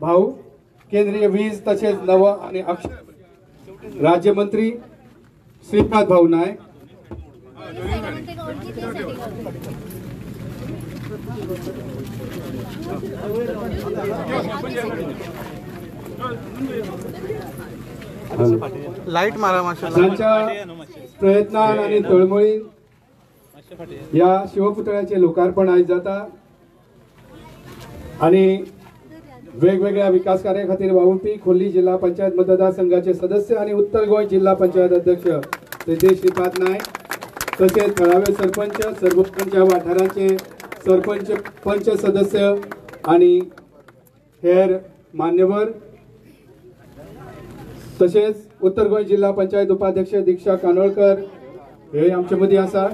भाऊ, केंद्रीय वीज तसेच नव आणि अक्षर राज्यमंत्री श्रीपाद भाऊ नाईक, लाईट मारा माशाल्लाह. प्रयत्न आणि तळमळी या शिवपुतळ्याचे लोकार्पण आज जाता आणि वेगवेगळ्या विकास कार्या खातीर वावुरपी खोर्ली जिल्हा पंचायत मतदारसंघाचे सदस्य आणि उत्तर गोंय जिल्हा पंचायत अध्यक्ष तेजस श्रीपाद नायक तसेच थळावे सरपंच सर्वोत्तम वाठाराचे सरपंच पंच सदस्य आणि हेर मान्यवर तसेच उत्तर गोंय जिल्हा पंचायत उपाध्यक्ष दीक्षा कानोळकर हे आमच्या मध्ये आसा.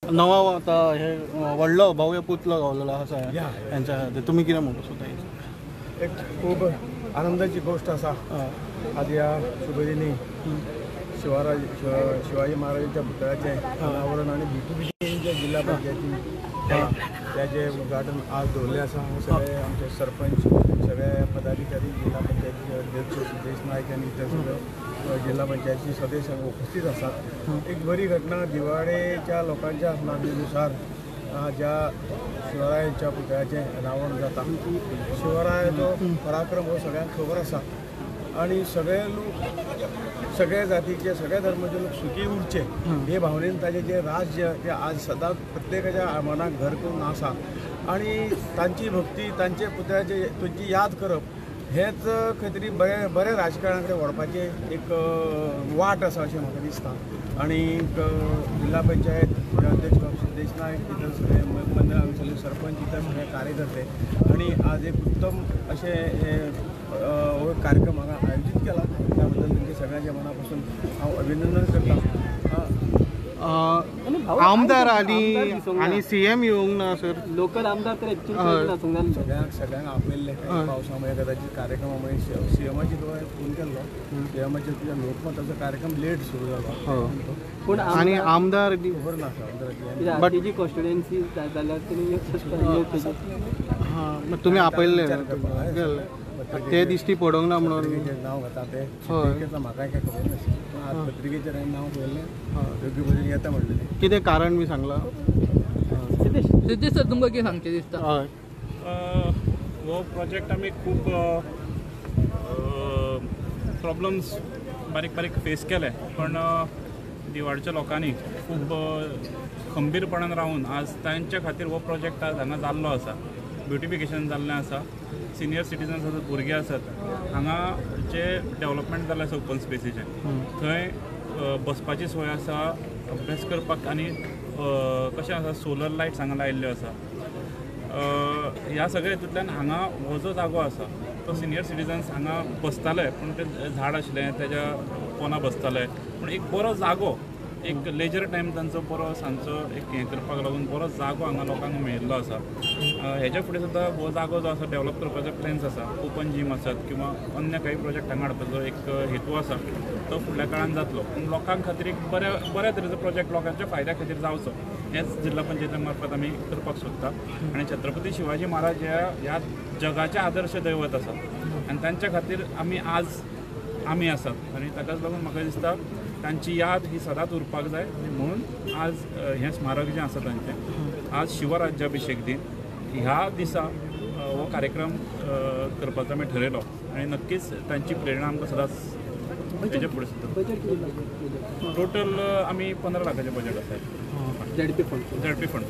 नवा आता हे व्हडलो भव्य पुतलो गावलेलो आसा यांच्या तुम्ही कितें म्हणटा सुद्दां एक खूब आनंदाची गोष्ट आसा. आज ह्या शुभदिनी शिवाजी महाराजांच्या पुतळ्याचे अनावरण आणि भितुभिशीच्या जिल्हा पंचायती त्याचे उद्घाटन आज दवरले आसा. सगळे आमचे सरपंच सगळे पदाधिकारी जिल्हा पंचायतीचे अध्यक्ष सिद्धेश नायक आणि इतर सगळे जिल्हा पंचायतीचे सदस्य उपस्थित असतात. एक बरी घटना दिवाळेच्या लोकांच्या मागणीनुसार ज्या शिवरायांच्या पुतळ्याचे अनावरण जाता. शिवरायाचो पराक्रम हो सगळ्यांक खबर आसा आणि सगळे लोक सगळे जातीचे सगळे धर्माचे लोक सुखी उरचे हे भावनेन ताजे जे राज्य ते आज सदांच प्रत्येकाच्या मनाक घर करून आसा आणि तांची भक्ती तांचे पुतळ्याचे तुमची याद करप हेच खंय तरी बरे राजकारणा कडेन व्हरपाचें एक वाट आसा अशें म्हाका दिसता. आणि जिल्हा पंचायत अध्यक्ष सिद्धेश नायक इतर सगळे मंडळांतले सरपंच इतर सगळे कार्यकर्ते आणि आज एक उत्तम असे हे कार्यक्रम हांगा आयोजीत केला त्याबद्दल तुमच्या सगळ्यांच्या मनापासून हांव अभिनंदन करता. आमदार आणि सीएम येऊंक ना सर. लोकल आमदार तर सगळ्यांक आपले पावसामुळे कदाचित कार्यक्रमामुळे सीएमाची तो फोन केल्लो सीएमाचे तुझ्या लोकमताचो कार्यक्रम लेट सुरू झाला पूण आणि आमदार खबर ना जी कॉन्स्टिट्युएन्सी जाल्यार मग तुम्ही आपयल्ले ते दिश्टी पडोंक ना म्हणून नाव घेता ते पत्रिकेचं म्हाका काय खबर नाशिल्लें पूण आज पत्रिकेचेर हांवें नाव पळयल्लें योग्य पद्दतीन येता म्हणलेलें. कितें कारण बी सांगला सिद्धेश सर तुमकां कितें सांगचें दिसता? हय हो प्रोजेक्ट आमी खूब प्रॉब्लम्स बारीक बारीक फेस केले पण दिवाडच्या लोकांनी खूब खंबीरपणान रावून आज तांच्या खातीर हो प्रोजेक्ट आज हांगा जाल्लो आसा. ब्युटिफिकेशन जाल्लें आसा. सिनियर सिटीजन्स आसात भुरगे आसात हांगा जे डेवलपमेंट जाल्लें आसा ओपन स्पेसीचें थंय बसपाची सोय आसा अभ्यास करपाक आनी कशें आसा सोलर लायट्स हांगा लायिल्ल्यो आसा. ह्या सगळ्या हितूंतल्यान हांगा हो जो जागो आसा तो सिनियर सिटीजन्स हांगा बसताले पूण तें झाड आशिल्लें तेज्या पोंदा बसताले पूण एक बरो जागो एक लेजर टायम तांचो बरो सांजचो एक हें करपाक लागून बरो जागो हांगा लोकांक मेळिल्लो आसा. हेच्या फुडें सुद्दां हो जागो जो आसा डेवलप करपाचे प्लॅन्स आसा. ओपन जीम आसात किंवा अन्य काही प्रोजेक्ट हांगा हाडपाचो एक हेतू आसा तो फुडल्या काळान जातलो पूण लोकां खातीर एक बऱ्या तरेचो प्रोजेक्ट लोकांच्या फायद्या खातीर जावचो हेंच जिल्हा पंचायती मार्फत आमी करपाक सोदता. आनी छत्रपती शिवाजी महाराज ह्या जगाचे आदर्श दैवत आसात आनी तांच्या खातीर आमी आसात आनी ताकाच लागून म्हाका दिसता तांची याद ही सदांच उरपाक जाय म्हणून आज हें स्मारक जें आसा तांचें आज शिवराज्याभिशेक दिन ह्या दिसा हो कार्यक्रम करपाचो आमी ठरयलो आनी नक्कीच तांची प्रेरणा आमकां सदांच तेजे फुडें सुद्दां. टोटल आमी 15 लाखाचें बजेट आसा. ZP fund ZP fund